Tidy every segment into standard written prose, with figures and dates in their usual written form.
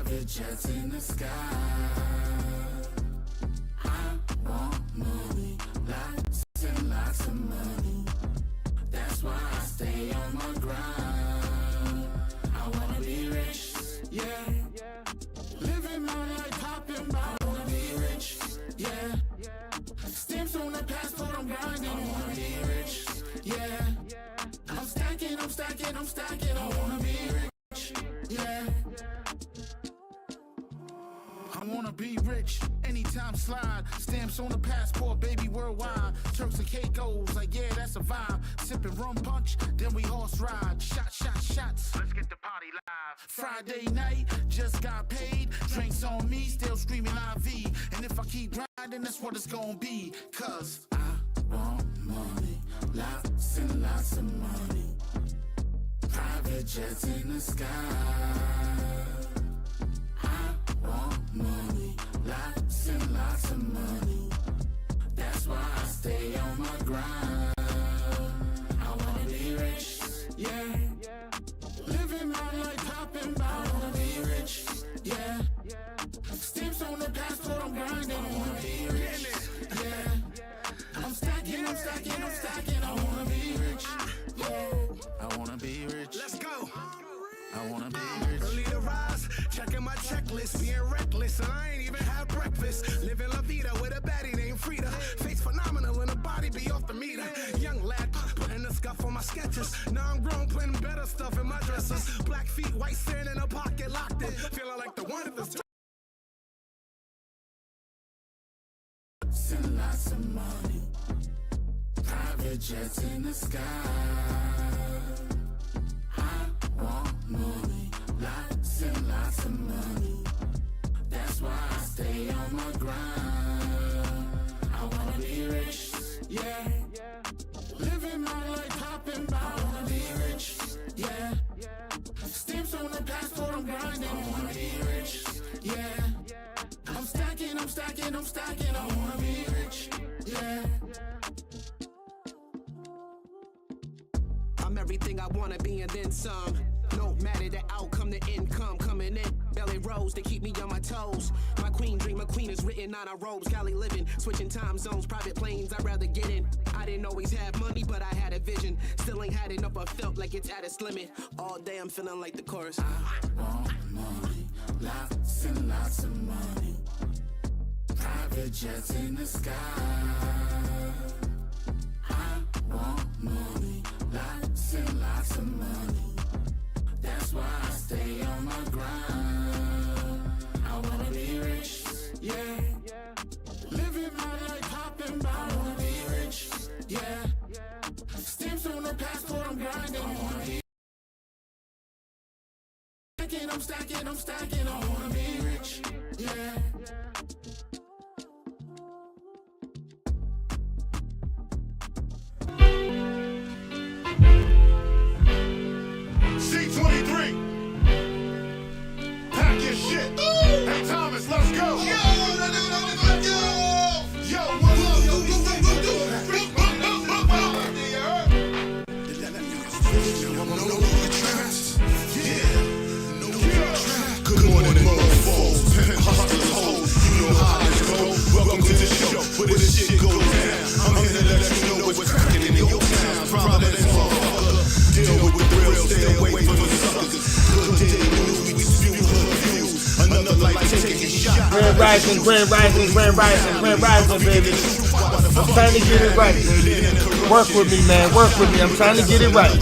Private jets in the sky. I want money, lots and lots of money. That's why I stay on my grind. I wanna be rich, yeah. Living my life popping by. I wanna be rich, yeah. Stamps on the passport, I'm grinding. I wanna be rich, yeah. I'm stacking, I'm stacking, I'm stacking. I wanna be rich, yeah. I wanna be rich, anytime slide. Stamps on the passport, baby, worldwide. Turks and Caicos, like yeah, that's a vibe. Sipping rum punch, then we horse ride. Shots, let's get the party live. Friday night, just got paid. Drinks on me, still screaming IV. And if I keep grinding, that's what it's gonna be. Cause I want money, lots and lots of money. Private jets in the sky. I want money, lots and lots of money. That's why I stay on my grind. I wanna be rich, yeah. Living my life popping by. I wanna be rich, yeah. Stamps on the passport, I'm grinding. I wanna be rich, yeah. I'm stacking, I'm stacking, I'm stacking. I wanna be rich, yeah. I wanna be rich. Let's go. I wanna be rich. Early to rise, checking my checklist, being reckless, and I ain't even had breakfast. Living La Vida with a baddie named Frida. Face phenomenal and a body be off the meter. Young lad, putting the scuff on my sketches. Now I'm grown, putting better stuff in my dresses. Black feet, white sand in a pocket, locked in. Feeling like the one at the And lots of money. Private jets in the sky. I want money, lots and lots of money. That's why I stay on my grind. I wanna be rich, yeah. Living my life popping by. I wanna be rich, yeah. Stamps on the passport, I'm grinding. I wanna be rich, yeah. I'm stacking, I'm stacking, I'm stacking. I wanna be rich, yeah. I'm everything I wanna be and then some. No matter the outcome, the income coming in. Belly rolls to keep me on my toes. My queen dream, a queen is written on our robes. Cali living, switching time zones, private planes, I'd rather get in. I didn't always have money, but I had a vision. Still ain't had enough, I felt like it's at its limit. All day I'm feeling like the chorus. I want money, lots and lots of money. Private jets in the sky. I want money, lots and lots of money. That's why I stay on my grind. I wanna be rich, yeah. Living my life popping by. I wanna be rich, yeah. Stamps on the passport, I'm grinding. I wanna be stacking, I'm stacking, I'm stacking. I wanna be rich, yeah. C23, pack your shit. Hey Thomas, let's go. Yo, good morning, motherfuckers, pimp hustlers, hoes. You know how this go. Welcome to the show where this shit goes down. I'm here to let you know what's cracking in your town. Providence, motherfucker. Deal with the real, stay away from the suckers. Good day news, we dispute hood views. Another life taking a shot. Grand rising, grand rising, grand rising, grand rising, baby. I'm trying to get it right, baby. Work with me, man, work with me. I'm trying to get it right.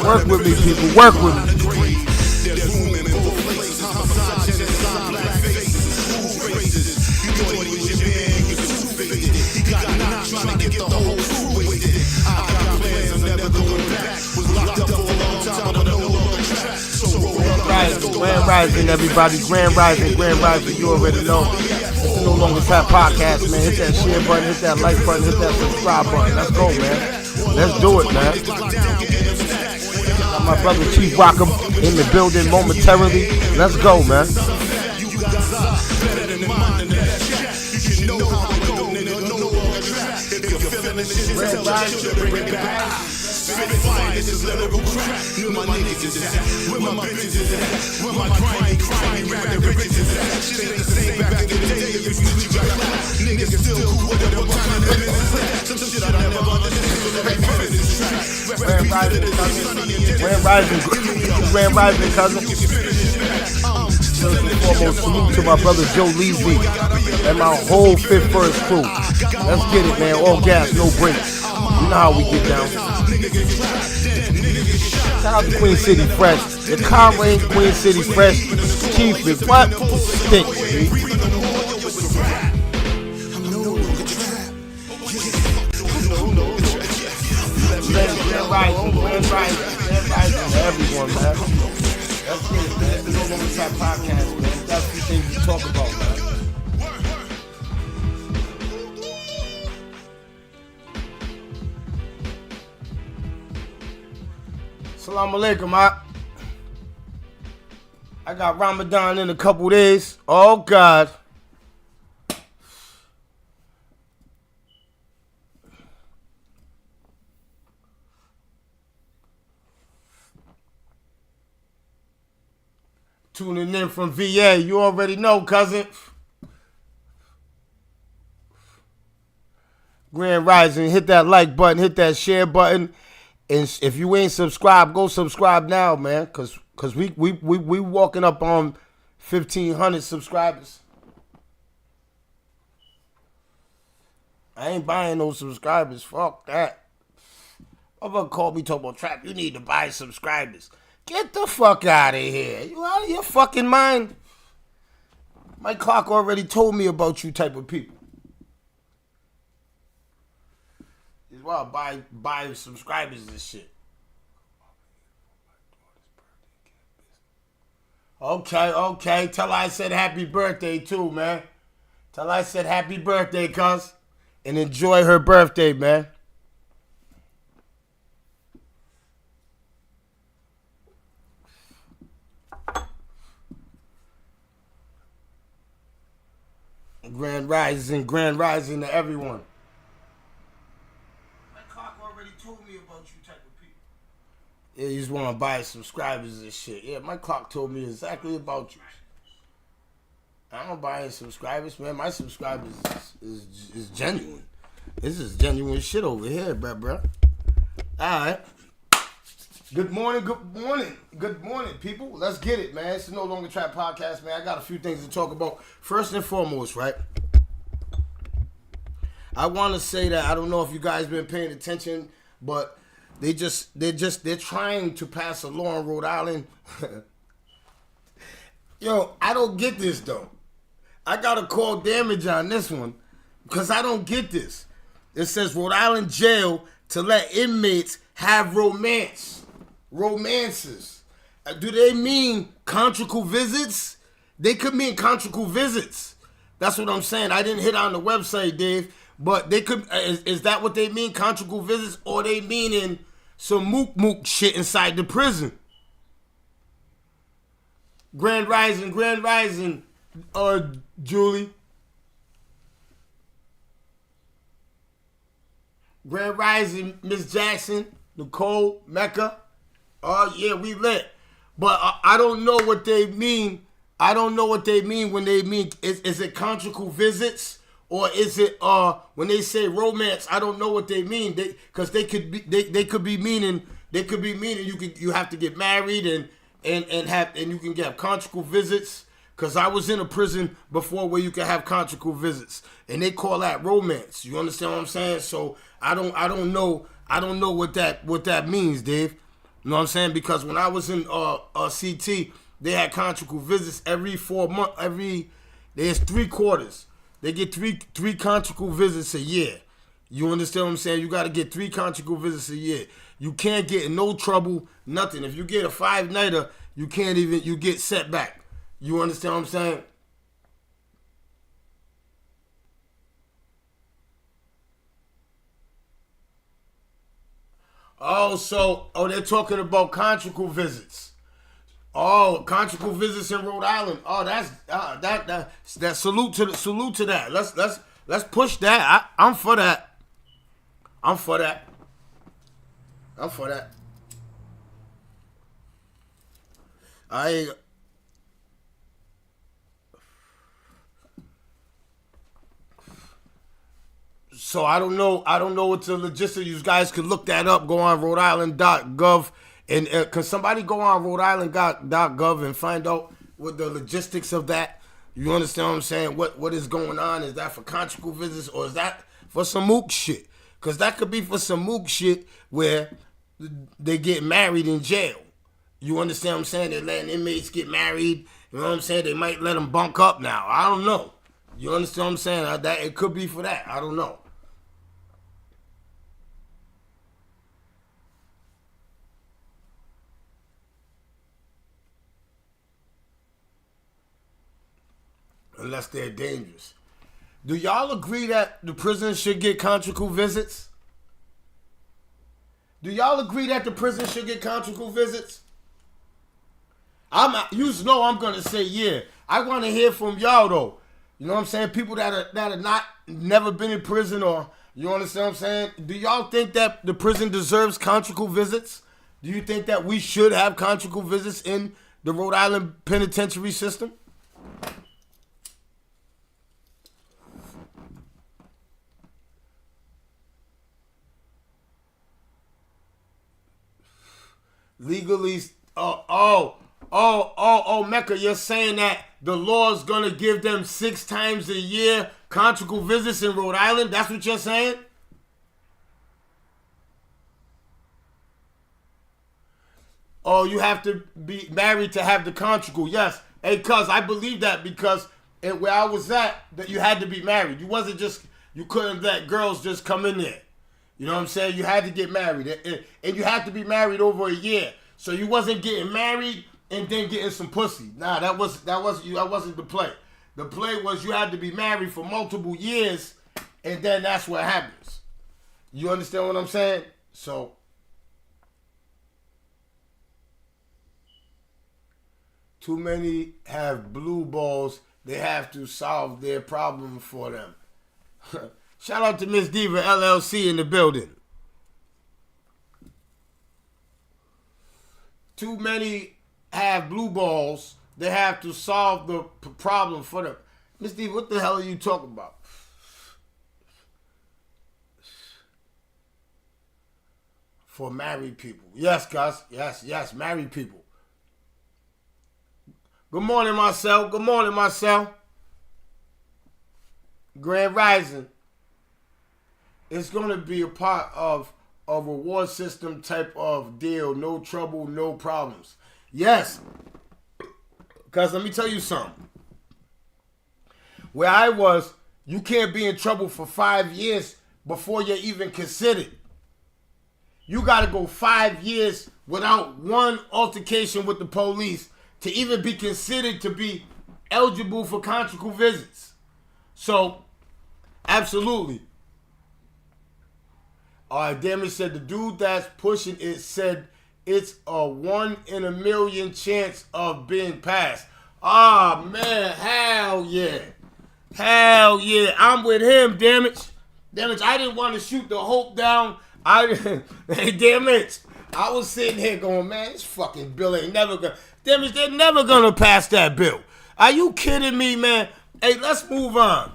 Work with me, people, work with me. Trying to get the whole crew wasted. I got plans, I'm never going back. Was locked up for a long time, but I no longer track. So Grand rising, everybody. Grand rising. You already know. It's the No Longer Trap podcast, man. Hit that share button, hit that like button, hit that subscribe button. Let's go, man. Let's do it, man. Got my brother Chief Rockham in the building momentarily. Let's go, man. Red Rise, bring it back. Spit fire, this is lyrical crap. Where my niggas is at, where my bitches is at, where my grimy rap and riches is at. Shit ain't the same back in the day. If you switch, you got clap. Niggas still cool with what kind of business is that? Some shit I never understood. So every minute is track. Grand Rising, Grand Rising, cousin. First and foremost, salute to my brother Joe Leesy and my whole Fifth First crew. Let's get it, man. All gas, no brakes. You know how we get down. Shout out to Queen City Fresh. The car range, Queen City Fresh. Keith is what? Stink, Grand Rising to everyone, man. That's it, man. It's the No Longer Trap Podcast, man. That's the things we talk about, man. Assalamu alaikum, I got Ramadan in a couple days. Oh, God. Tuning in from VA, you already know, cousin. Grand Rising, hit that like button, hit that share button, and if you ain't subscribed, go subscribe now, man, cause we walking up on 1,500 subscribers. I ain't buying no subscribers. Fuck that. Motherfucker called me talking about trap. You need to buy subscribers. Get the fuck out of here. You out of your fucking mind? My clock already told me about you type of people. Is why I buy subscribers and shit. Okay. Tell her I said happy birthday too, man. Tell her I said happy birthday, cuz. And enjoy her birthday, man. Grand Rising to everyone. My clock already told me about you type of people. Yeah, you just want to buy subscribers and shit. Yeah, my clock told me exactly about you. I don't buy any subscribers, man. My subscribers is genuine. This is genuine shit over here, bro. Alright. Good morning, people. Let's get it, man. It's the No Longer Trap Podcast, man. I got a few things to talk about. First and foremost, right? I want to say that I don't know if you guys been paying attention, but they're trying to pass a law in Rhode Island. Yo, I don't get this though. I gotta call damage on this one because I don't get this. It says Rhode Island jail to let inmates have romances. Do they mean conjugal visits? They could mean conjugal visits. That's what I'm saying. I didn't hit on the website, Dave, but they could. Is that what they mean, conjugal visits, or they meaning some mook shit inside the prison? Grand Rising, Julie. Grand Rising, Miss Jackson, Nicole, Mecca. Oh, yeah, we lit. But I don't know what they mean. I don't know what they mean when they mean, is it conjugal visits? Or is it, when they say romance, I don't know what they mean. Because they could be meaning you have to get married and you can get conjugal visits. Because I was in a prison before where you can have conjugal visits. And they call that romance. You understand what I'm saying? So I don't know what that means, Dave. You know what I'm saying? Because when I was in CT, they had conjugal visits every 4 months. There's 3 quarters. They get three conjugal visits a year. You understand what I'm saying? You got to get 3 conjugal visits a year. You can't get in no trouble, nothing. If you get a 5-nighter, you get set back. You understand what I'm saying? They're talking about conjugal visits. Oh, conjugal visits in Rhode Island. Oh, that's salute to that. Let's push that. I'm for that. So I don't know what's the logistics. You guys could look that up. Go on RhodeIsland.gov and can somebody go on RhodeIsland.gov and find out what the logistics of that? You understand what I'm saying? What is going on? Is that for conjugal visits or is that for some mook shit? Because that could be for some mook shit where they get married in jail. You understand what I'm saying? They're letting inmates get married. You know what I'm saying? They might let them bunk up now. I don't know. You understand what I'm saying? That it could be for that. I don't know. Unless they're dangerous. Do y'all agree that the prison should get conjugal visits? Do y'all agree that the prison should get conjugal visits? You know I'm gonna say yeah. I want to hear from y'all though. You know what I'm saying? People that are not never been in prison or you understand what I'm saying? Do y'all think that the prison deserves conjugal visits? Do you think that we should have conjugal visits in the Rhode Island penitentiary system? Legally, Mecca, you're saying that the law's gonna give them 6 times a year conjugal visits in Rhode Island? That's what you're saying? Oh, you have to be married to have the conjugal. Yes. Hey, cuz, I believe that because where I was at, that you had to be married. You couldn't let girls just come in there. You know what I'm saying? You had to get married. And you had to be married over a year. So you wasn't getting married and then getting some pussy. Nah, that wasn't the play. The play was you had to be married for multiple years and then that's what happens. You understand what I'm saying? So too many have blue balls. They have to solve their problem for them. Shout out to Miss Diva LLC in the building. Too many have blue balls. They have to solve the problem for them. Miss Diva, what the hell are you talking about? For married people. Yes, Gus. Yes, married people. Good morning, Marcel. Good morning, Marcel. Grand Rising. It's going to be a part of a reward system type of deal. No trouble, no problems. Yes. Because let me tell you something. Where I was, you can't be in trouble for 5 years before you're even considered. You got to go 5 years without one altercation with the police to even be considered to be eligible for conjugal visits. So, absolutely. Damage said the dude that's pushing it said it's a 1 in a million chance of being passed. Ah, man, hell yeah. Hell yeah. I'm with him, Damage. Damage, I didn't want to shoot the hope down. Hey, Damage. I was sitting here going, man, this fucking bill ain't never gonna. Damage, they're never gonna pass that bill. Are you kidding me, man? Hey, let's move on.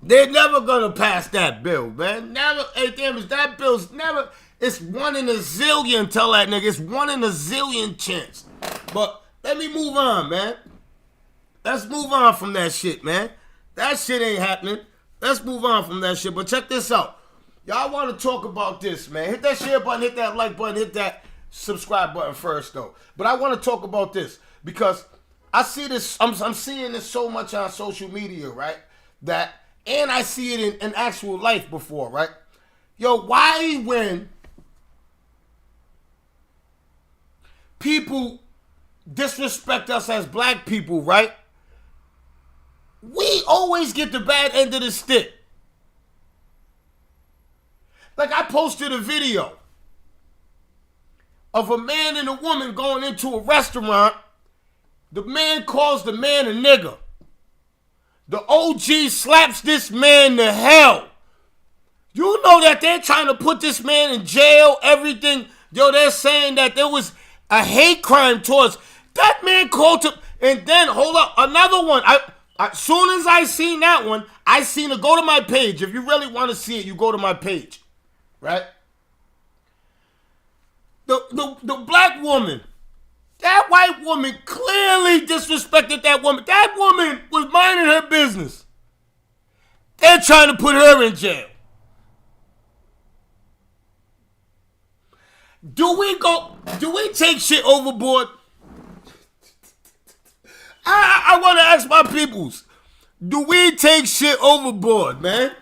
They're never gonna pass that bill, man. Never. Hey, Damage, that bill's never. It's 1 in a zillion. Tell that nigga, it's 1 in a zillion chance. But let me move on, man. Let's move on from that shit, man. That shit ain't happening. Let's move on from that shit. But check this out. Y'all want to talk about this, man. Hit that share button, hit that like button, hit that subscribe button first, though. But I want to talk about this because I see this. I'm seeing this so much on social media, right? And I see it in actual life before, right? Yo, why when people disrespect us as black people, right? We always get the bad end of the stick. Like I posted a video of a man and a woman going into a restaurant. The man calls the man a nigger. The OG slaps this man to hell. You know that they're trying to put this man in jail, everything. Yo, they're saying that there was a hate crime towards. That man called to, and then hold up, another one. As soon as I seen that one, I seen it. Go to my page. If you really want to see it, you go to my page, right? The black woman, that white woman clearly disrespected that woman. That woman was minding her business. They're trying to put her in jail. Do we take shit overboard? I want to ask my peoples, do we take shit overboard, man?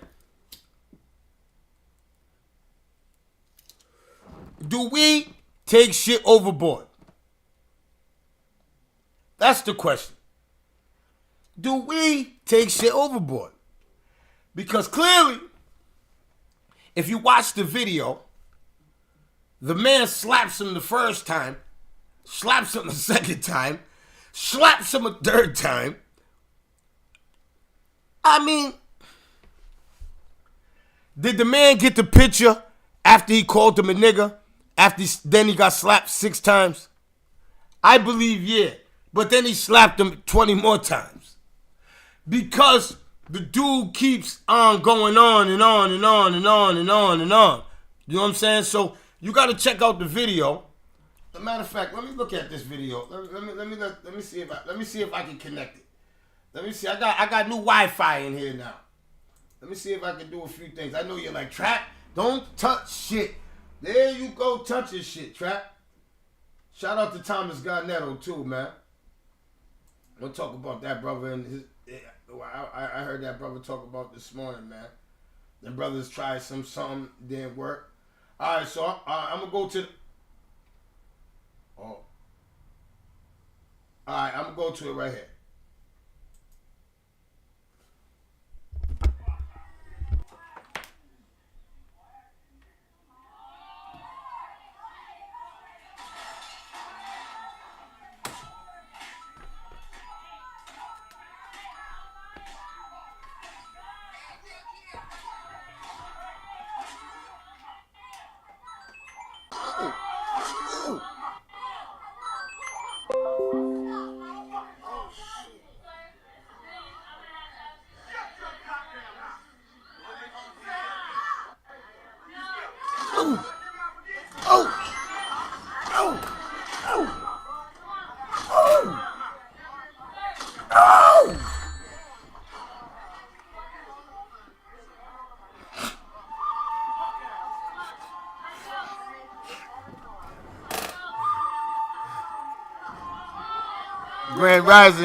Do we take shit overboard? That's the question. Do we take shit overboard? Because clearly, if you watch the video, the man slaps him the first time, slaps him the second time, slaps him a third time. I mean, did the man get the picture after he called him a nigga? Then he got slapped 6 times? I believe, yeah. But then he slapped him 20 more times. Because the dude keeps on going on and on and on and on and on and on. You know what I'm saying? So you got to check out the video. As a matter of fact, let me look at this video. Let me see if I can connect it. Let me see. I got new Wi-Fi in here now. Let me see if I can do a few things. I know you're like, Trap, don't touch shit. There you go, touching shit, Trap. Shout out to Thomas Garnetto too, man. We'll talk about that brother and his. I heard that brother talk about this morning, man. The brothers tried something didn't work. All right, so I'm gonna go to. All right, I'm gonna go to it right here.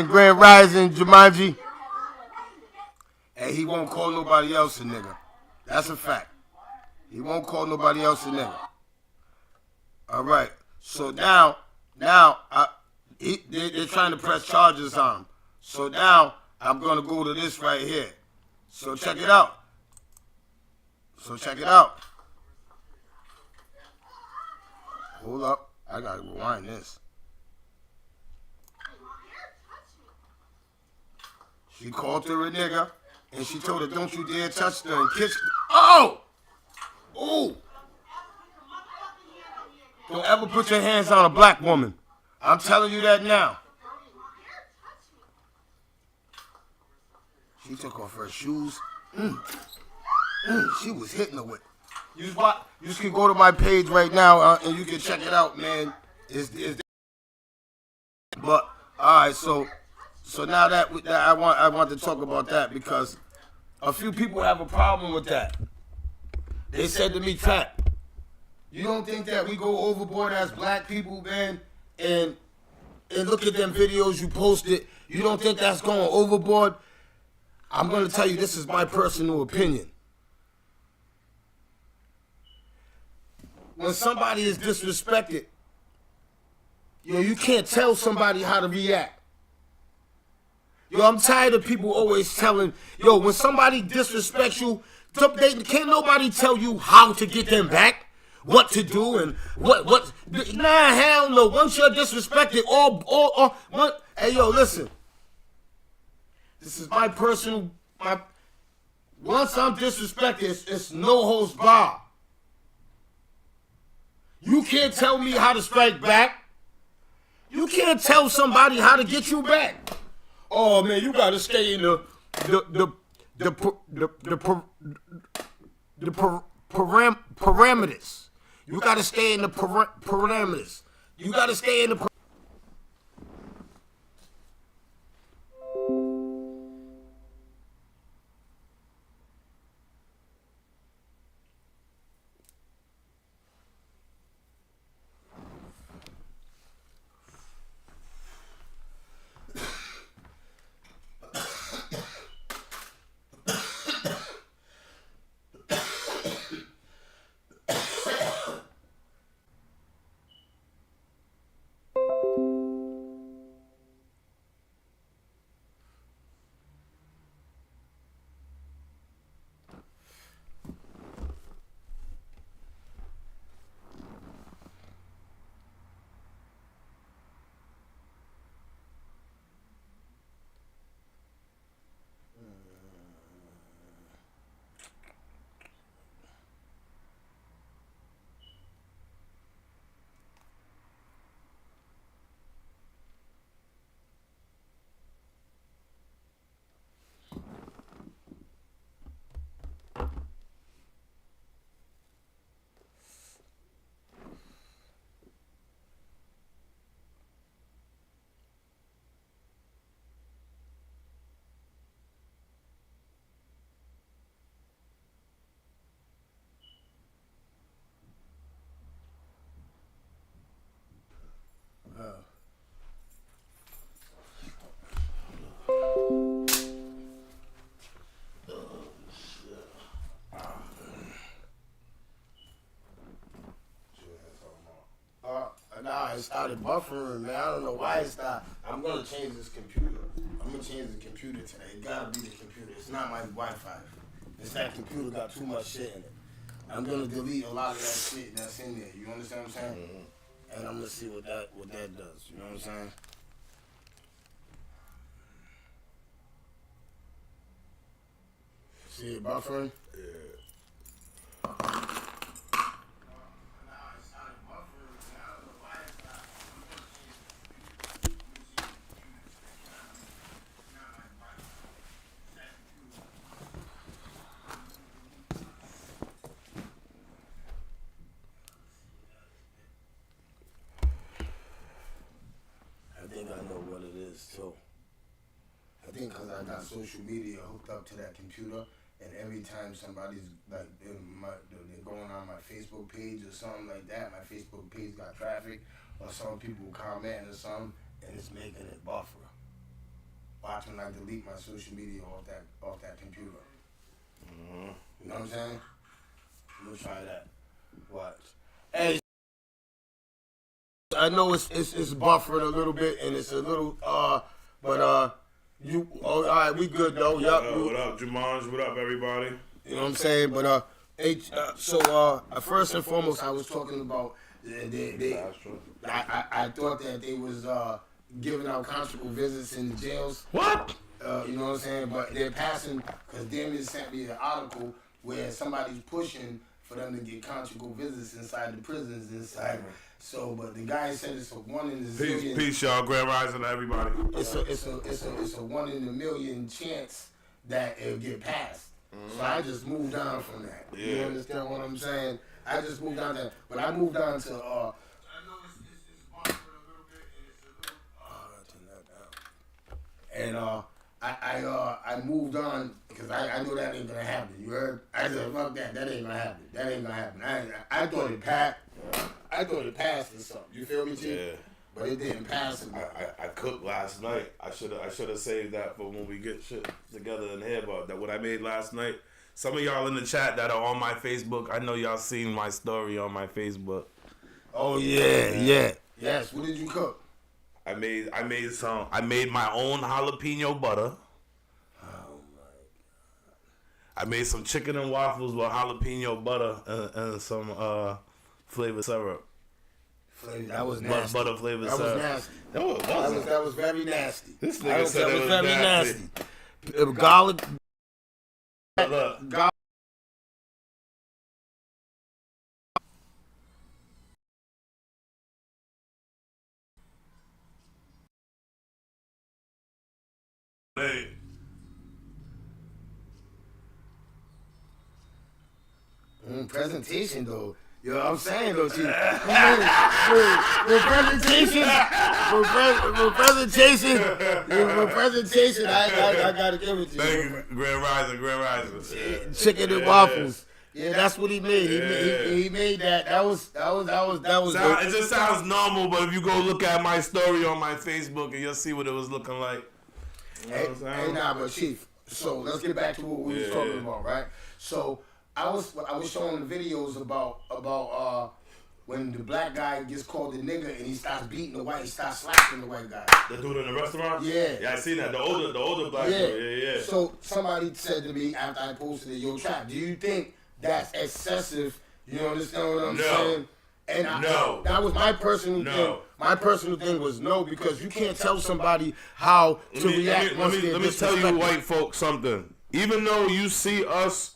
Grand Rising, Jumanji. Hey, he won't call nobody else a nigga. That's a fact. He won't call nobody else a nigga. All right. So now, they're trying to press charges on him. So now, I'm going to go to this right here. So check it out. Hold up. I got to rewind this. She called her a nigga, and she told her, don't you dare touch her and kiss her. Oh! Ooh! Don't ever put your hands on a black woman. I'm telling you that now. She took off her shoes. She was hitting her with. You can go to my page right now, and you can check it out, man. But, all right, so now that I want to talk about that because a few people have a problem with that. They said to me, Trap, you don't think that we go overboard as black people, man, and look at them videos you posted, you don't think that's going overboard? I'm going to tell you, this is my personal opinion. When somebody is disrespected, you can't tell somebody how to react. I'm tired of people always telling, when somebody disrespects you, can't nobody tell you how to get them back, what to do, and what. Nah, hell no. Once you're disrespected, hey, listen. This is my personal. Once I'm disrespected, it's no holds barred. You can't tell me how to strike back. You can't tell somebody how to get you back. Oh man, you gotta stay in the parameters. You gotta stay in the parameters. You gotta stay in the. Nah, it started buffering, man. I don't know why it stopped. I'm gonna change this computer. I'm gonna change the computer today. It gotta be the computer. It's not my Wi-Fi. It's that computer got too much shit in it. I'm gonna delete a lot of that shit that's in there. You understand what I'm saying? Mm-hmm. And I'm gonna see what that does. You know what I'm saying? See it buffering? Yeah. I think I know what it is too. I think because I got social media hooked up to that computer, and every time somebody's like they're going on my Facebook page or something like that, my Facebook page got traffic, or some people comment or something, and it's making it buffer. Watch when I delete my social media off that computer. Mm-hmm. You know what I'm saying? I'm gonna try that. Watch. Hey. I know it's buffering a little bit and it's a little you all right, we good though. Yup. What up, Jumanji? What up, everybody? You know what I'm saying? But first and foremost, I was talking about I thought that they was giving out conjugal visits in the jails. What? You know what I'm saying? But they're passing, because Damien sent me an article where somebody's pushing for them to get conjugal visits inside the prisons inside. So, but the guy said it's a 1 in a zillion. Peace, y'all. Grand Rising to everybody. It's a 1 in a million chance that it'll get passed. Mm-hmm. So I just moved on from that. Yeah. You understand what I'm saying? I just moved on to that. But I moved on to I know it's bumping a little bit and it's a little I'll turn that down. And I moved on because I know that ain't gonna happen. You heard? I said fuck that. That ain't gonna happen. That ain't gonna happen. I thought it passed. I thought it passed or something. You feel me, G? Yeah. But it didn't pass. I cooked last night. I should have saved that for when we get shit together in here. But that what I made last night. Some of y'all in the chat that are on my Facebook, I know y'all seen my story on my Facebook. Oh yeah. Yes. What did you cook? I made my own jalapeno butter. Oh my God. I made some chicken and waffles with jalapeno butter and some flavored syrup. That was nasty. Butter flavored syrup. That was nasty. No, it wasn't. That was very nasty. This nigga said it was very nasty. Garlic. Look. Hey. Presentation though. You know what I'm saying though, Chief? For presentation, I gotta give it to you. Thank you, Grand Rising. Chicken and waffles. Yeah, that's what he made. He made that. That was. It just sounds normal, but if you go look at my story on my Facebook, and you'll see what it was looking like. You know what I'm saying? Hey, but Chief. So let's get back to what we was talking about, right? So I was showing the videos about when the black guy gets called a nigga and he starts beating the white, he starts slapping the white guy. The dude in the restaurant? Yeah. Yeah, I seen that. The older black dude. Yeah. So somebody said to me after I posted it, yo, Trap, do you think that's excessive? You understand what I'm saying? And no. That was my personal thing. My personal thing was no, because you can't tell somebody how to react. Let me tell you white folks something. Even though you see us,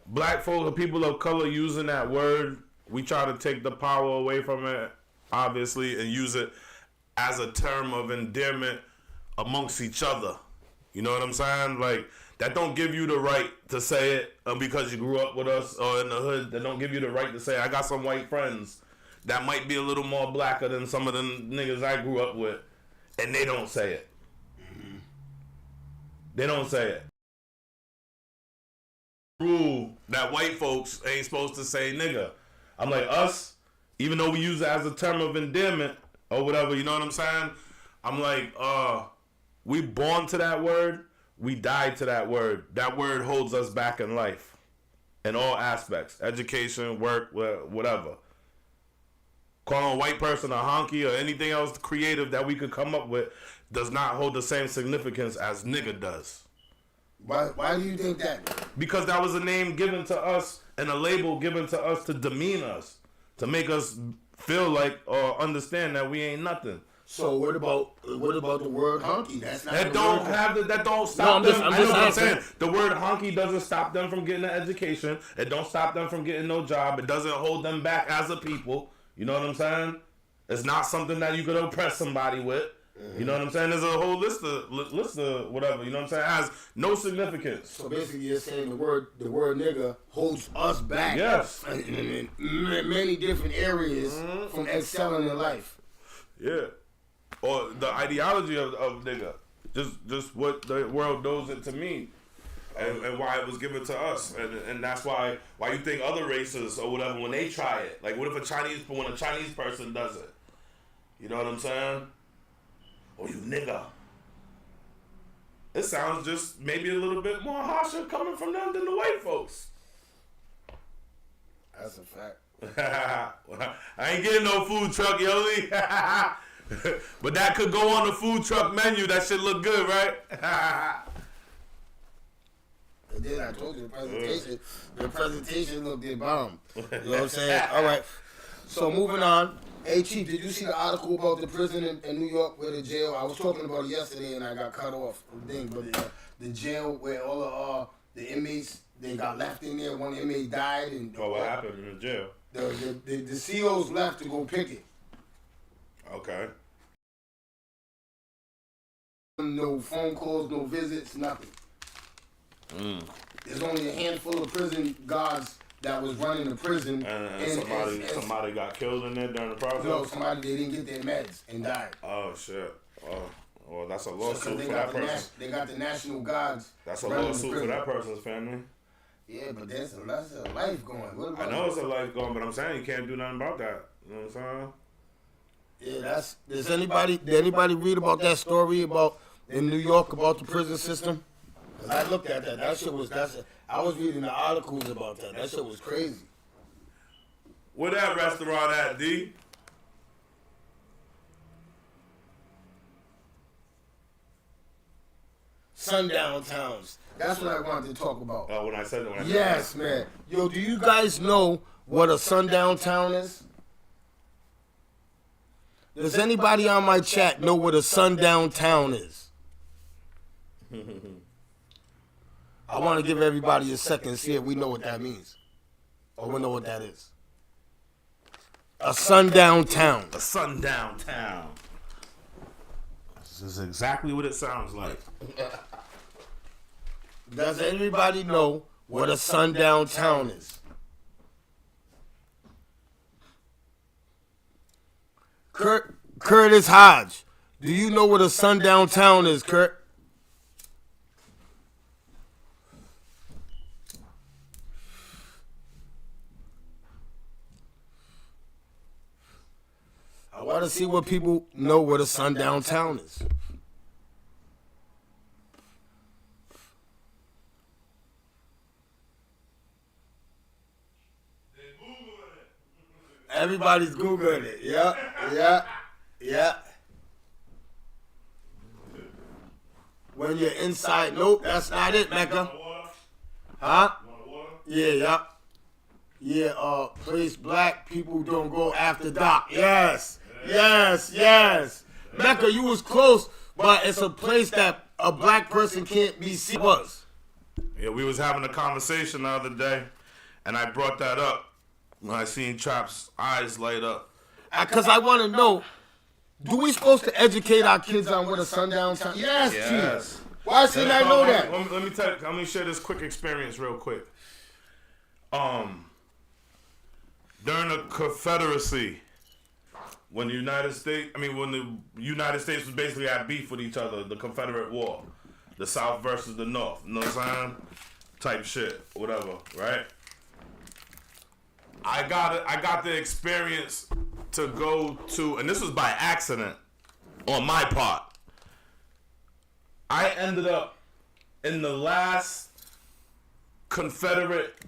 black folk or people of color, using that word, we try to take the power away from it, obviously, and use it as a term of endearment amongst each other. You know what I'm saying? Like, that don't give you the right to say it because you grew up with us or in the hood. That don't give you the right to say, I got some white friends that might be a little more blacker than some of the niggas I grew up with, and they don't say it. They don't say it. Rule that white folks ain't supposed to say nigga. I'm like, us, even though we use it as a term of endearment or whatever, you know what I'm saying? I'm like, we born to that word, we died to that word. That word holds us back in life, in all aspects, education, work, whatever. Calling a white person a honky or anything else creative that we could come up with does not hold the same significance as nigga does. Why do you think that? Because that was a name given to us and a label given to us to demean us, to make us feel like or understand that we ain't nothing. So what about the word honky? That's not that don't stop them. I know what I'm saying. The word honky doesn't stop them from getting an education. It don't stop them from getting no job. It doesn't hold them back as a people. You know what I'm saying? It's not something that you could oppress somebody with. You know what I'm saying? There's a whole list of whatever. You know what I'm saying? It has no significance. So basically, you're saying the word nigga holds us back. Yes. In many different areas from excelling in life. Yeah. Or the ideology of nigga. Just what the world knows it to mean. And why it was given to us. And that's why you think other races or whatever, when they try it. Like, what if when a Chinese person does it? You know what I'm saying? Or you nigga. It sounds just maybe a little bit more harsher coming from them than the white folks. That's a fact. I ain't getting no food truck, Yoli. But that could go on the food truck menu. That shit look good, right? And then I told you the presentation looked the bomb. You know what I'm saying? All right. So moving on. Hey, Chief, did you see the article about the prison in New York where the jail? I was talking about it yesterday and I got cut off. But the jail where all the inmates, they got left in there. One inmate died. And what happened in the jail? The COs left to go picket. Okay. No phone calls, no visits, nothing. There's only a handful of prison guards that was running the prison. And somebody got killed in there during the process? No, they didn't get their meds and died. Oh, shit. Well, that's a lawsuit for that person. They got the National Guards. That's a lawsuit for that person's family. Yeah, but that's a life going. I know it's a life going, but I'm saying you can't do nothing about that. You know what I'm saying? Yeah, did anybody read about that story about in New York about the prison system? Cause I looked at that. I was reading the articles about that. That shit was crazy. Where that restaurant at, D? Sundown towns. That's what I wanted to talk about. When I said that. Yes, man. Yo, do you guys know what a sundown town is? Does anybody on my chat know what a sundown town is? I want to give everybody a second to see if we know what that means. Or we know what that is. A sundown town. A sundown town. This is exactly what it sounds like. Does anybody know what a sundown town is? Curtis Hodge, do you know what a sundown town is, Kurt? I want to see what people know what a sundown town is. Everybody's Googling it. Yeah. When you're inside, nope, that's not it, Mecca. Huh? Yeah. Place black people don't go after dark. Yes. Mecca, you was close, but it's a place that a black person can't be seen. Yeah, we was having a conversation the other day, and I brought that up when I seen Trap's eyes light up. Because I want to know, do we supposed to educate our kids on what a sundown town? Yes. Chief. Why shouldn't I know that? Let me tell you. Let me share this quick experience real quick. During the Confederacy, when the United States was basically at beef with each other, the Confederate War, the South versus the North, you know what I'm saying? Type shit, whatever, right? I got the experience to go to, and this was by accident on my part. I ended up in the last Confederate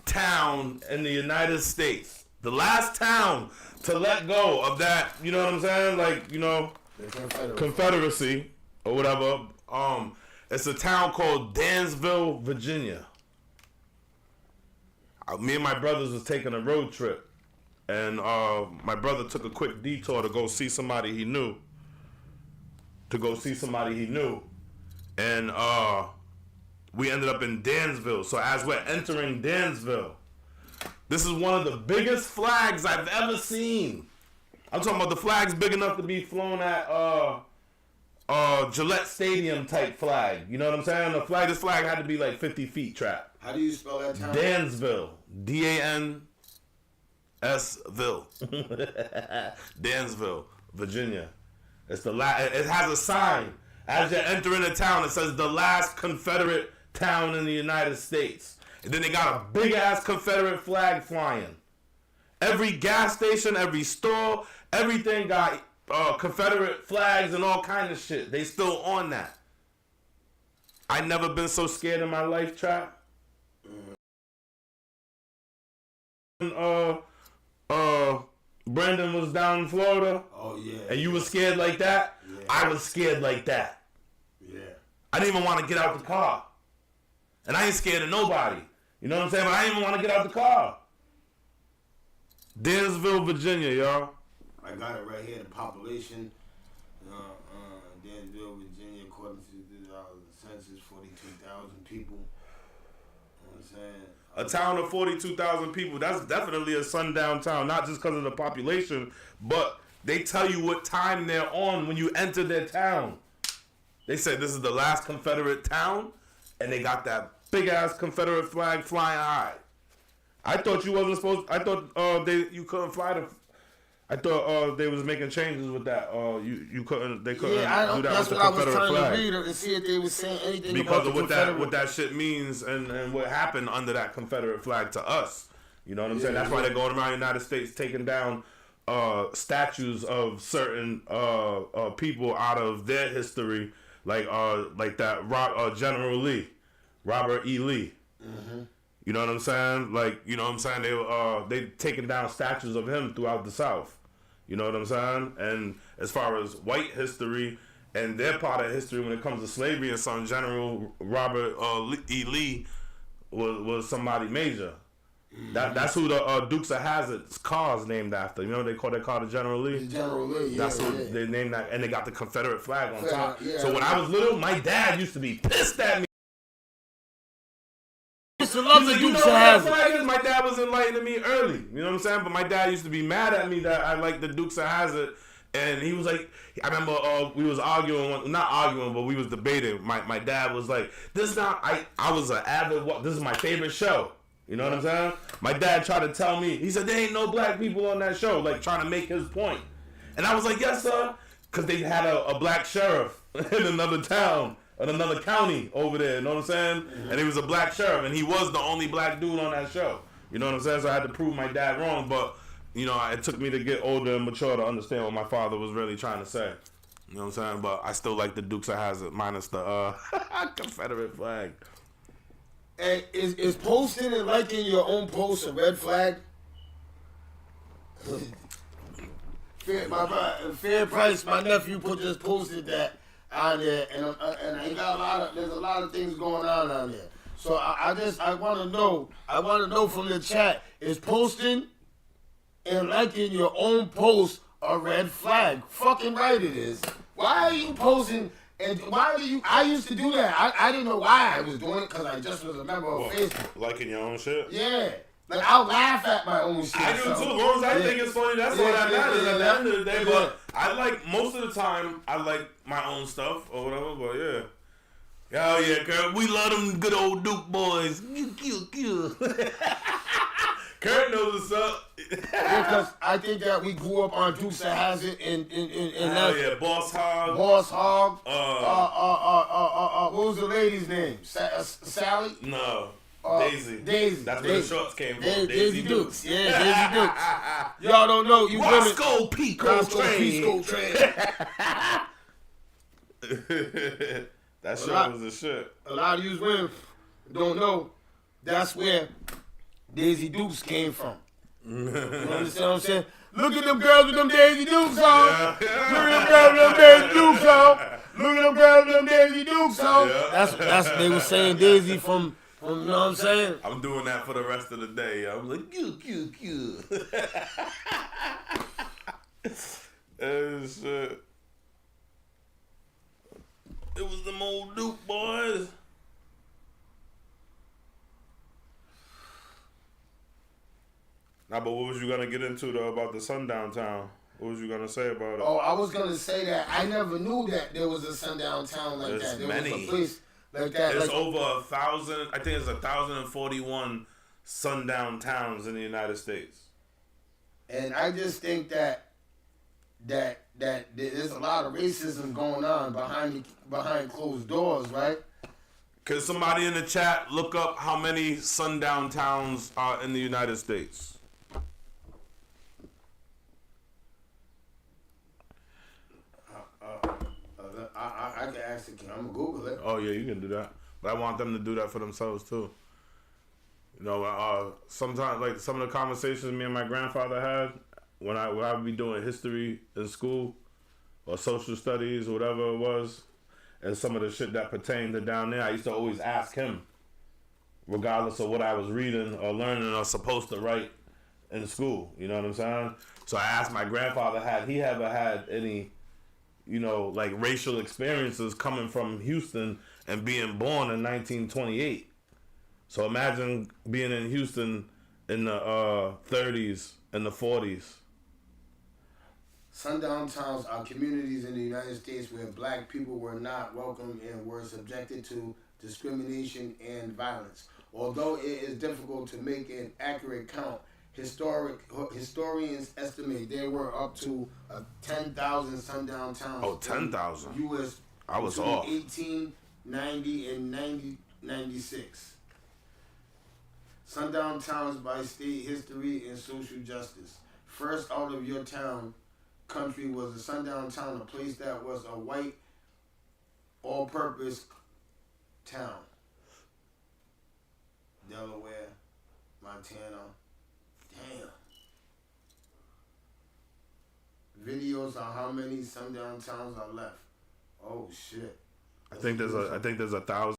town in the United States. The last town to let go of that, you know what I'm saying? Like, you know, Confederacy or whatever. It's a town called Dansville, Virginia. Me and my brothers was taking a road trip, and my brother took a quick detour to go see somebody he knew. And we ended up in Dansville. So as we're entering Dansville, this is one of the biggest flags I've ever seen. I'm talking about the flags big enough to be flown at Gillette Stadium type flag. You know what I'm saying? This flag had to be like 50 feet, Trap. How do you spell that town? Dansville. Dansville. Dansville, Virginia. It's it has a sign as you're entering the town. It says the last Confederate town in the United States. And then they got a big ass Confederate flag flying. Every gas station, every store, everything got Confederate flags and all kind of shit. They still on that. I never been so scared in my life, Trap. Brandon was down in Florida. Oh yeah. And you was scared like that? Yeah. I was scared like that. Yeah. I didn't even want to get out the car. And I ain't scared of nobody. You know what I'm saying? But I didn't even want to get out the car. Dansville, Virginia, y'all. I got it right here. The population, Dansville, Virginia, according to the census, 42,000 people. You know what I'm saying? A town of 42,000 people. That's definitely a sundown town. Not just because of the population, but they tell you what time they're on when you enter their town. They said this is the last Confederate town, and they got that big ass Confederate flag flying high. I thought you wasn't supposed. I thought you couldn't fly the. I thought they was making changes with that. You couldn't. They couldn't do that that's with the what Confederate I was trying flag. to read and see if they was saying anything Because about of what that shit means and what happened under that Confederate flag to us. You know what I'm saying? That's why they're going around the United States taking down statues of certain people out of their history, like that General Lee, Robert E. Lee. Mm-hmm. You know what I'm saying? Like, you know what I'm saying? They taking down statues of him throughout the South. You know what I'm saying? And as far as white history and their part of history when it comes to slavery and something, General Robert E. Lee was somebody major. That's who the Dukes of Hazzard's car is named after. You know what they call that car, the General Lee? General Lee, That's who they named that. And they got the Confederate flag on top. Yeah, so when I was little, my dad used to be pissed at me. I love the Dukes of Hazzard. My dad was enlightening me early. You know what I'm saying? But my dad used to be mad at me that I liked the Dukes of Hazzard And he was like, I remember we was arguing, not arguing, but we was debating. My dad was like, this is not, I was an avid, this is my favorite show. You know what I'm saying? My dad tried to tell me, he said, there ain't no black people on that show, like trying to make his point. And I was like, yes, sir. Because they had a black sheriff in another town, in another county over there, you know what I'm saying? Mm-hmm. And he was a black sheriff, and he was the only black dude on that show. You know what I'm saying? So I had to prove my dad wrong, but, you know, it took me to get older and mature to understand what my father was really trying to say. You know what I'm saying? But I still like the Dukes of Hazzard, minus the Confederate flag. And is posting and liking your own post a red flag? Fair Price, my nephew just posted that on there, and he got there's a lot of things going on there. So I want to know from the chat, is posting and liking your own post a red flag? Fucking right it is. Why are you posting? And why do you? I used to do that. I didn't know why I was doing it because I just was a member of Facebook. Liking your own shit? Yeah. Like, I'll laugh at my own shit. I do too. As long as I think it's funny, that's all that matters at the end of the day. But I like, most of the time, I like my own stuff or whatever. But yeah. Oh yeah, Kurt. We love them good old Duke boys. Kurt knows what's up. Because I think that we grew up on Dukes of Hazzard and yeah, Boss Hog. Boss Hog. What was the lady's name? Sally? No. Daisy. That's where the shorts came from. Daisy Dukes. Yeah, Daisy Dukes. Y'all don't know. You Roscoe Pico Train. That shit was the shit. A lot of you women don't know. That's where Daisy Dukes came from. You understand what I'm saying? Look at them girls with them Daisy Dukes on. Yeah. Look at them girls with them Daisy Dukes on. Look at them girls with them Daisy Dukes on. Yeah. That's they were saying Daisy from, you know what I'm saying? I'm doing that for the rest of the day. I'm like, cute. Shit. It was them old Duke boys. Nah, but what was you gonna get into though about the Sundown Town? What was you gonna say about it? Oh, I was gonna say that I never knew that there was a sundown town like There's that. There many. was a place like that. There's over 1,000. I think it's 1,041 sundown towns in the United States. And I just think that there's a lot of racism going on behind closed doors, right? Could somebody in the chat look up how many sundown towns are in the United States? I can ask it. I'm gonna Google it. Oh yeah, you can do that. But I want them to do that for themselves too. You know, sometimes like some of the conversations me and my grandfather had when I would be doing history in school or social studies or whatever it was, and some of the shit that pertained to down there, I used to always ask him, regardless of what I was reading or learning or supposed to write in school. You know what I'm saying? So I asked my grandfather, had he ever had any, you know, like racial experiences coming from Houston and being born in 1928. So imagine being in Houston in the 30s and the 40s. Sundown towns are communities in the United States where black people were not welcome and were subjected to discrimination and violence. Although it is difficult to make an accurate count, historians estimate there were up to 10,000 sundown towns. Oh, 10,000. U.S. I was off. 1890 and 1996. Sundown towns by state history and social justice. First out of your town country was a sundown town, a place that was a white all-purpose town. Delaware, Montana. Damn. Videos on how many sundown towns are left. Oh shit. I think there's 1,000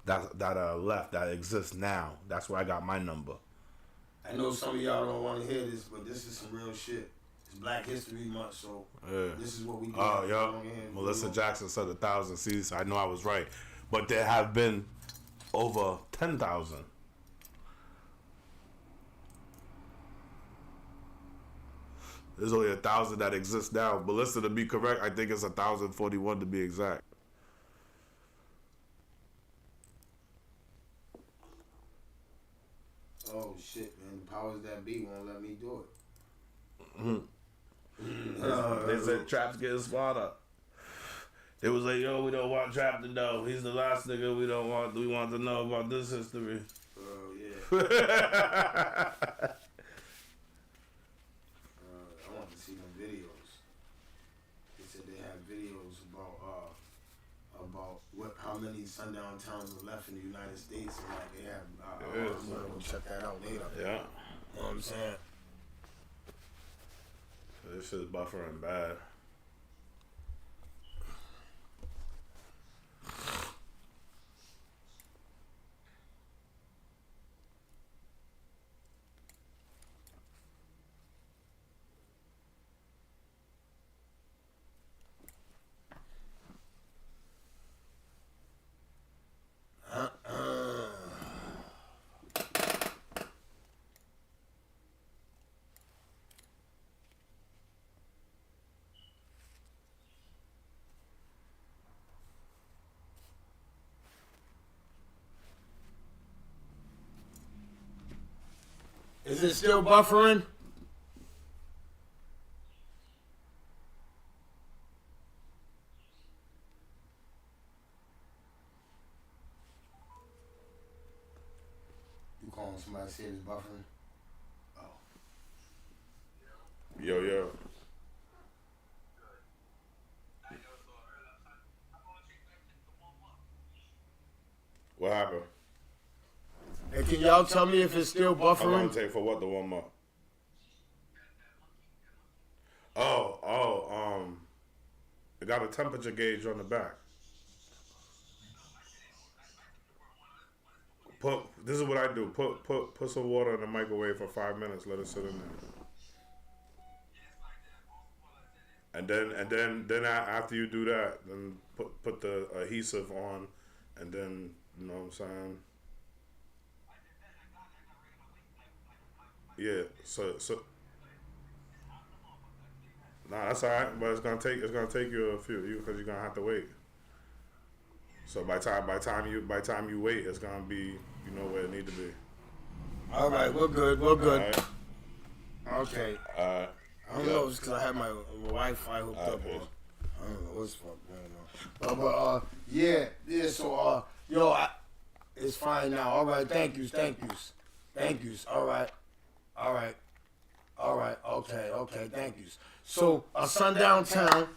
that left that exists now. That's where I got my number. I know some of y'all don't want to hear this, but this is some real shit. It's Black History Month, so this is what we do. Oh, yeah. Melissa Jackson said 1,000. See, so I know I was right. But there have been over 10,000. There's only 1,000 that exist now. Ballista, to be correct, I think it's 1,041 to be exact. Oh shit, man! The powers that be won't let me do it. They said Trap's getting smarter. It was like, yo, we don't want Trap to know. He's the last nigga we don't want. We want to know about this history. Oh yeah. I want to see them videos. They said they have videos about how many sundown towns are left in the United States, and like they have. I'm gonna go check that out later. Yeah. You know what I'm saying? This shit's buffering bad. Is it still buffering? You calling somebody say it's buffering? Oh. Yo. What happened? Hey, can y'all tell me if it's still How long buffering? it take for what to warm up? It got a temperature gauge on the back. This is what I do. Put some water in the microwave for 5 minutes. Let it sit in there. And then after you do that, then put the adhesive on, and then you know what I'm saying. Yeah. So. Nah, that's all right. But it's gonna take you a few because you're gonna have to wait. So by time you wait, it's gonna be where it need to be. All right, we're good. We're good. All right. Okay. I don't know if it's because I had my Wi-Fi hooked up. Or, I don't know what's fuck going on. But yeah. So it's fine now. All right. Thank yous. All right. Okay. Thank yous. So a sundown town.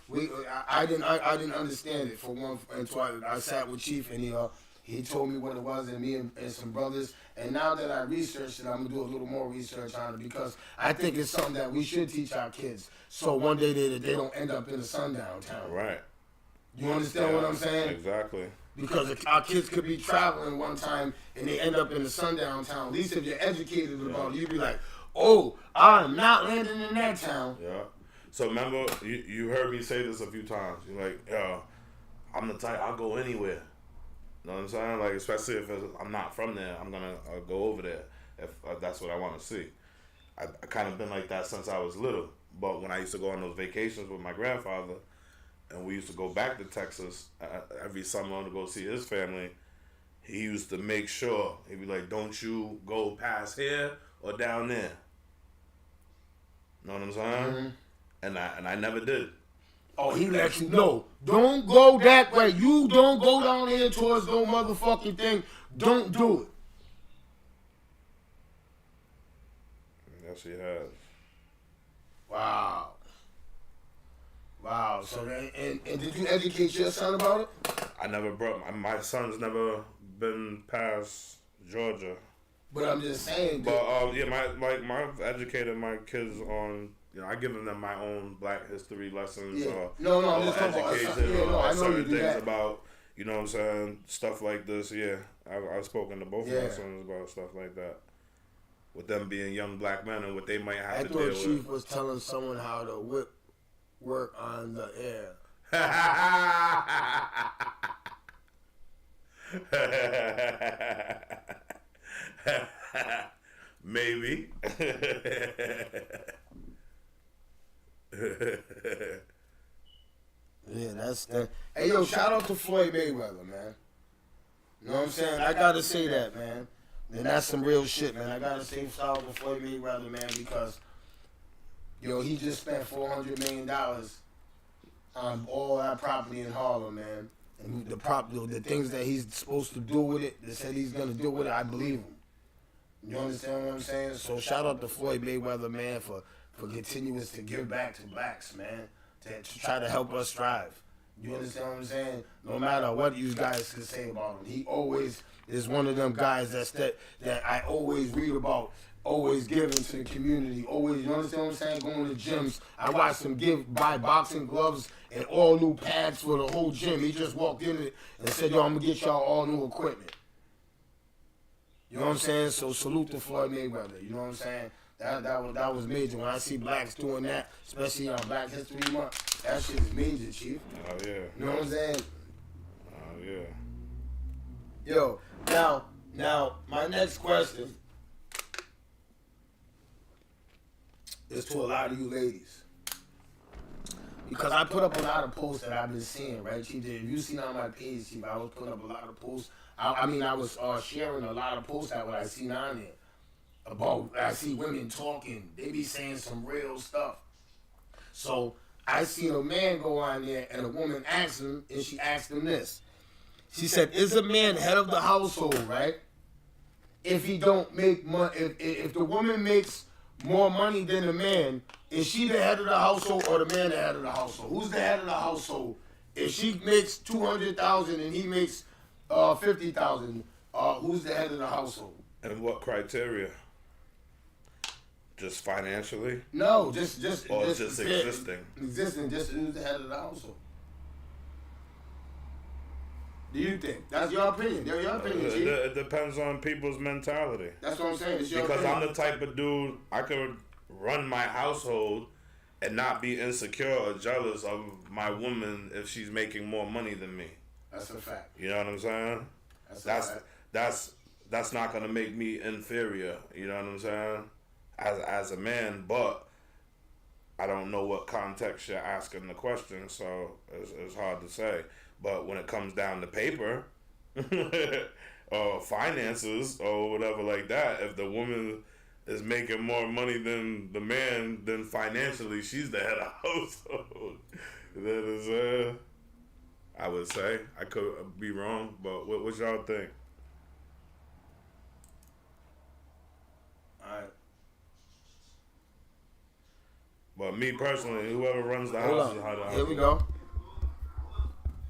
I didn't understand it for one until I sat with Chief and he told me what it was, and me and some brothers. And now that I researched it, I'm gonna do a little more research on it because I think it's something that we should teach our kids. So one day they don't end up in a sundown town. Right. You understand what I'm saying? Exactly. Because our kids could be traveling one time and they end up in a sundown town. At least if you're educated about it, you'd be like, oh, I'm not landing in that town. Yeah. So remember, you heard me say this a few times. You're like, yo, I'm the type, I'll go anywhere. You know what I'm saying? Like, especially if I'm not from there, I'm going to go over there if that's what I want to see. I kind of been like that since I was little. But when I used to go on those vacations with my grandfather, and we used to go back to Texas every summer to go see his family, he used to make sure, he'd be like, don't you go past here or down there. Know what I'm saying? Mm-hmm. And I never did. Oh, he let you know. Don't go that way. You don't go down here towards no motherfucking thing. Don't do it. Yes, he has. Wow. So and did you educate your son about it? I never brought my son's never been past Georgia. But I'm just saying. But I've educated my kids on. I give them my own Black history lessons or I'm just talking education about, or certain things that. about, you know what I'm saying, stuff like this. Yeah, I've spoken to both of my sons about stuff like that. With them being young Black men and what they might have to deal with. I thought Chief was telling someone how to whip work on the air. Maybe. Yeah, that's that. Hey, yo, shout out to Floyd Mayweather, man. You know what I'm saying? I gotta say that, man. And that's some real shit, man. I gotta say shout out to Floyd Mayweather, man, because yo, he just spent $400 million on all that property in Harlem, man. And the things that he's supposed to do with it, they said he's gonna do with it, I believe him. You understand what I'm saying? So shout out to Floyd Mayweather, man, for continuous to give back to blacks, man, to try to help us strive. You understand what I'm saying? No matter what you guys can say about him, he always is one of them guys that I always read about, always giving to the community, always, you understand what I'm saying? Going to gyms. I watched him buy boxing gloves and all new pads for the whole gym. He just walked in it and said, yo, I'm gonna get y'all all new equipment. You know what I'm saying? So salute to Floyd Mayweather. You know what I'm saying? That was major. When I see blacks doing that, especially on Black History Month, that shit is major, Chief. Oh, yeah. You know what I'm saying? Oh, yeah. Yo, now, my next question is to a lot of you ladies. Because I put up a lot of posts that I've been seeing, right, Chief? If you seen on my page, Chief, I was putting up a lot of posts. I was sharing a lot of posts that what I seen on there. About, I see women talking, they be saying some real stuff. So I seen a man go on there and a woman asked him, and she asked him this. She said, is a man head of the household, right? If he don't make money, if the woman makes more money than the man, is she the head of the household or the man the head of the household? Who's the head of the household? If she makes $200,000 and he makes $50,000, who's the head of the household? And what criteria? Just financially? No, just existing. Existing, just who's the head of the household. Do you think? That's your opinion. They're your opinion, Chief. It depends on people's mentality. That's what I'm saying. It's your Because opinion. I'm the type of dude, I could run my household and not be insecure or jealous of my woman if she's making more money than me. That's a fact. You know what I'm saying? That's not gonna make me inferior. You know what I'm saying? As a man, but I don't know what context you're asking the question, so it's hard to say. But when it comes down to paper or finances or whatever like that, if the woman is making more money than the man, then financially she's the head of household. That is, I would say. I could be wrong, but what y'all think? All right. But me personally, whoever runs the Hold house is how the on. Here we go.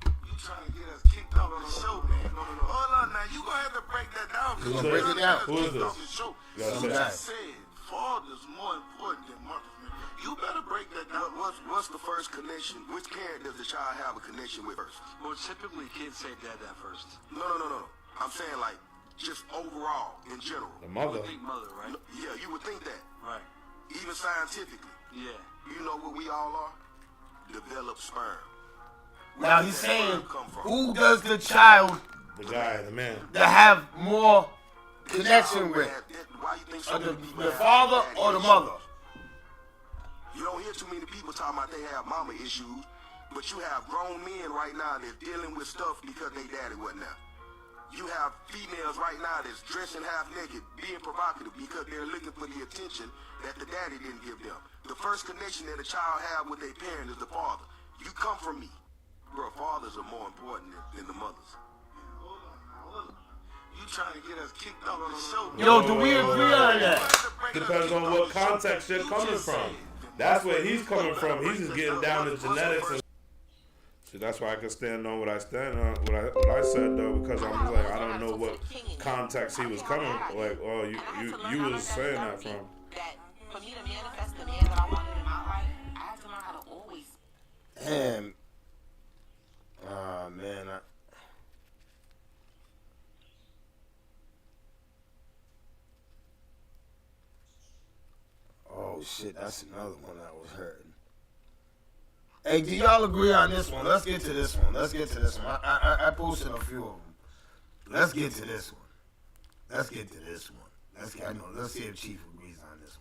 You trying to get us kicked out of the show, man. No. Hold on now. You gonna have to break that down. You gonna break it down? Who is this? You Some guy. said father's more important than mother. You better break that down. What's the first connection? Which parent does the child have a connection with first? Well, typically kids say dad first. No. I'm saying like just overall, in general. The mother. I think mother, right? Yeah, you would think that. Right. Even scientifically. Yeah. You know what we all are? Developed sperm. Now he's saying, who does the child The guy, the man. that have more connection with? Why you think so many people The have father daddy or the issues? mother? You don't hear too many people talking about they have mama issues, but you have grown men right now that's dealing with stuff because they daddy wasn't there. You have females right now that's dressing half naked, being provocative because they're looking for the attention that the daddy didn't give them. The first connection that a child have with their parent is the father. You come from me. Bro, fathers are more important than the mothers. Hold on. You trying to get us kicked out of the show? Yo, do we agree on that? Depends on what context you're coming from. That's where he's coming from. He's just getting down to genetics. And see, that's why I can stand on what I stand on, what I said though, because I'm just like I don't know what context he was coming. Like, oh, you was saying that from. That for me to manifest the man that I wanted in my life, I had to learn how to always. Damn. Man. Oh shit, that's another one that was hurting. Hey, do y'all agree on this one? Let's get to this one. I posted a few of them. Let's get to this one. Let's see if Chief agrees on this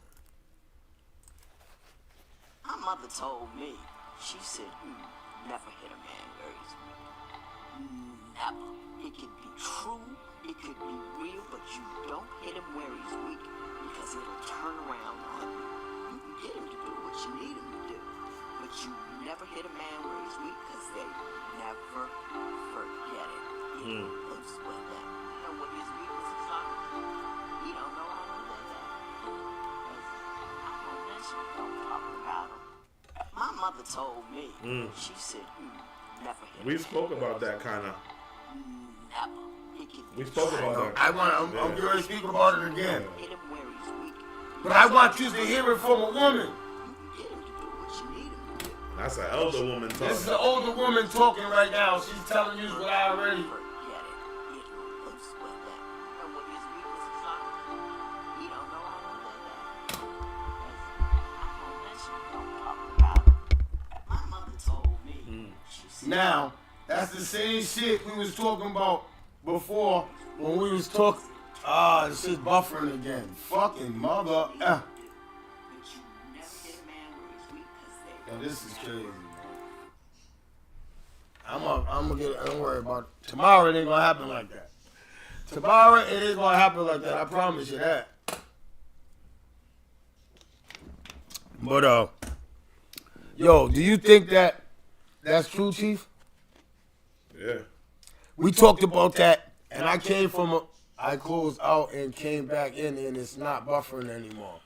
one. I'm mother told me, she said, never hit a man where he's weak. Never. It could be true, it could be real, but you don't hit him where he's weak because it'll turn around on you. You can get him to do what you need him to do, but you never hit a man where he's weak because they never forget it. He lives with them. You know what his weaknesses are? He don't know how to live that. I don't mention, don't talk about him. My mother told me, she said, never hit We a man spoke where about he's that kind of. Never. It could We be spoke about true. that. I'm going to speak about it again. Hit him where he's weak. But I want you to hear it from a woman. Get him to do what you need him to do. That's an elder woman This is talking. an older woman talking right now. She's telling you what I already. Forget it. He lives with them. And what his weaknesses are, he don't know how to live that. I don't mention, don't talk about him. My mother told me, she said, Now, that's the same shit we was talking about before when we was talking. This is buffering again. Fucking mother. but you never hit a man where he's weak because they Yo, this is crazy. I'm gonna get. Don't worry about it. Tomorrow it ain't gonna happen like that. Tomorrow it ain't gonna happen like that. I promise you that. But yo, do you think that that's true, Chief? Yeah. We talked about that, and I came from I closed out and came back in, and it's not buffering anymore.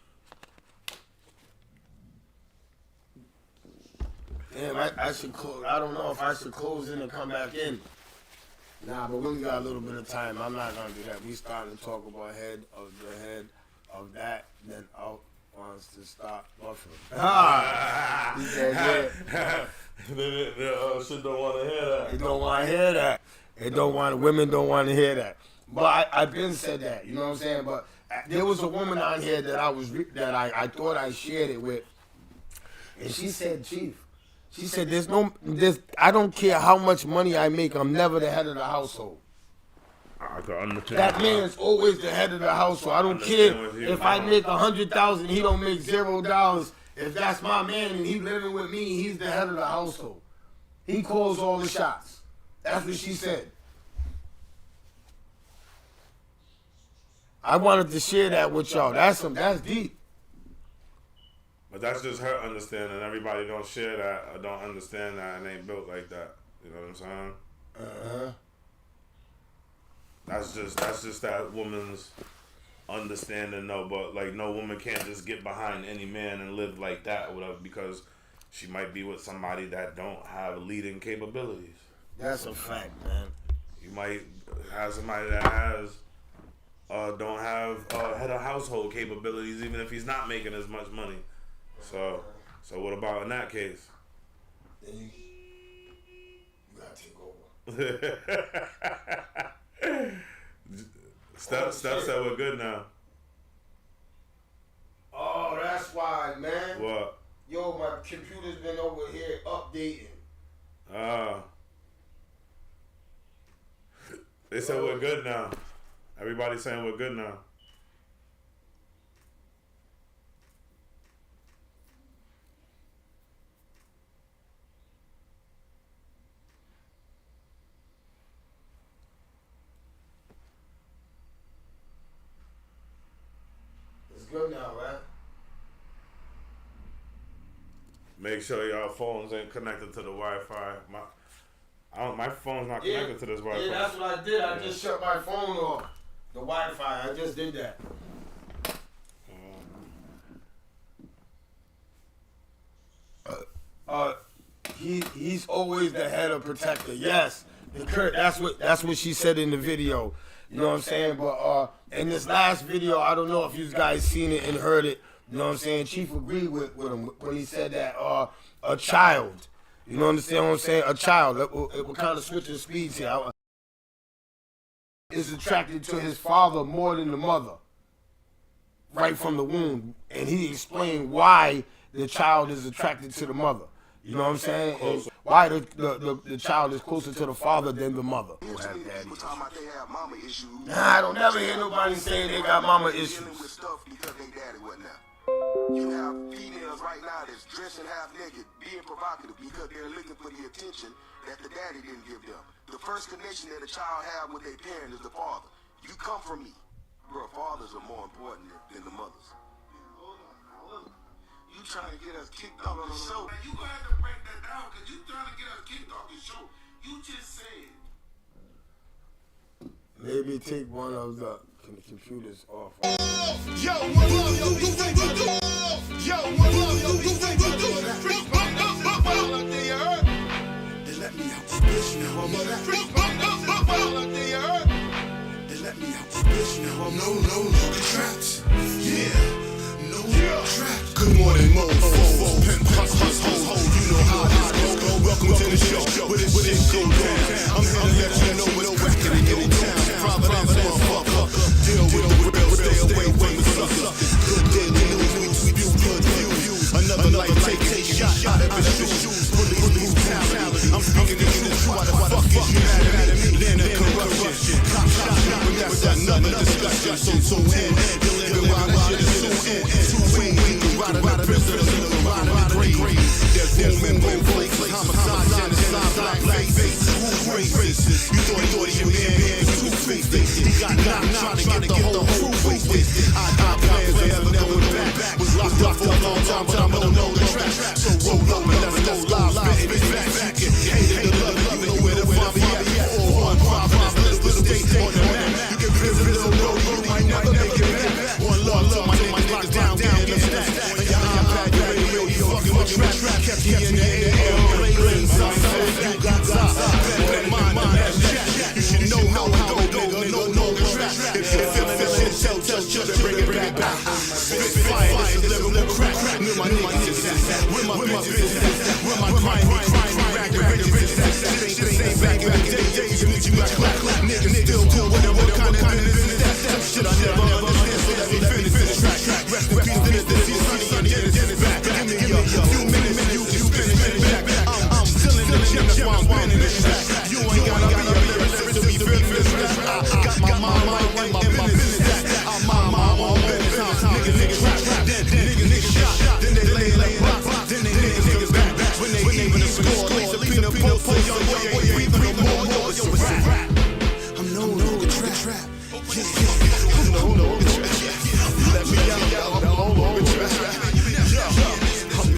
Damn, I should close. I don't know if I should close in and come back in. Nah, but we only got a little bit of time. I'm not gonna do that. We starting to talk about head of that, then out wants to stop buffering. He said, yeah. Shit don't want to hear that. They don't want to hear that. Women don't want to hear that. But I've been said that, you know what I'm saying? But there was a woman on here that I thought I shared it with, and she said, Chief, she said, I don't care how much money I make, I'm never the head of the household. I can understand. That man's always the head of the household. I don't care if I make 100,000, he don't make $0. If that's my man and he living with me, he's the head of the household. He calls all the shots. That's what she said. I wanted to share that with y'all. That's deep. But that's just her understanding. Everybody don't share that or don't understand that and ain't built like that. You know what I'm saying? Uh-huh. That's just that woman's understanding, though. But like, no woman can't just get behind any man and live like that or whatever, because she might be with somebody that don't have leading capabilities. That's a fact, man. You might have somebody that has don't have head of household capabilities, even if he's not making as much money. So what about in that case? Then you gotta take over. Steph said we're good now. Oh, that's why, man. What? Yo, my computer's been over here updating. They said we're good now. Everybody's saying we're good now. It's good now, right? Make sure y'all phones ain't connected to the Wi-Fi. My phone's not connected to this Wi-Fi. Yeah, that's what I did. I just shut my phone off. The Wi-Fi. I just did that. He's always the head of protector. Yes, that's what she said in the video. You know what I'm saying? But in this last video, I don't know if you guys seen it and heard it. You know what I'm saying? Chief agreed with him when he said that a child. You know what I'm saying? A child. We're kind of switching speeds here. Is attracted to his father more than the mother, right from the womb, and he explained why the child is attracted to the mother. You know what I'm saying? And why the child is closer to the father than the mother. People talking about they have mama issues. Nah, I don't never hear nobody saying they got mama issues. Dealing with stuff because they daddy wasn't there. You have females right now that's dressing half naked, being provocative because they're looking for the attention that the daddy didn't give them. The first connection that a child have with their parent is the father. You come from me. Bro, fathers are more important than the mothers. Hold on. You trying to get us kicked off the show. You gonna have to break that down because you trying to get us kicked off the show. You just said. Maybe take one of the computers off. Yo, what love you think you do? Yo, what love you think you do? They let me out this bitch now. I'm on that. They let me out this bitch now. No, trapped. Yeah, no trapped. Good morning, mofo. Pimp, hustle, you know how this go. Welcome to the show, where this shit go down. I'm here to let you know what's cracking in your town. Providence, motherfucker. Deal with the real, stay away from the suckers. Good daily news, we spew good views. Another life take shot out of his shoes. Police brutality. I'm speaking the truth. Why the fuck is you mad at me? Land of corruption. Cop shot, but that's another discussion. So in, delivering while this shit is so in. Two-way, ride the prison, ride the grave. There's room in both places. Homicide, genocide, black face. Who's racist? You thought your man was two-faced. He got knocked trying to get the whole crew wasted. I plans forever, never back. Was locked up for a long time, but I don't know the track. So roll up and let's go live. Spit back. You hated the love, you know where the find me at. 415, little state on the map. You can visit the road, you might never make it back. One love, my niggas locked down, getting the stack. And your iPad, your radio, you fucking with trap. Kept you in the air, blazing sunset. You got top, better mind, that's jack. You should know how to go, nigga, know the trap. If you feel it, tell children, bring it back. Spit fire, this is lyrical crack. Where my niggas at? Where my bitches at? Where my crime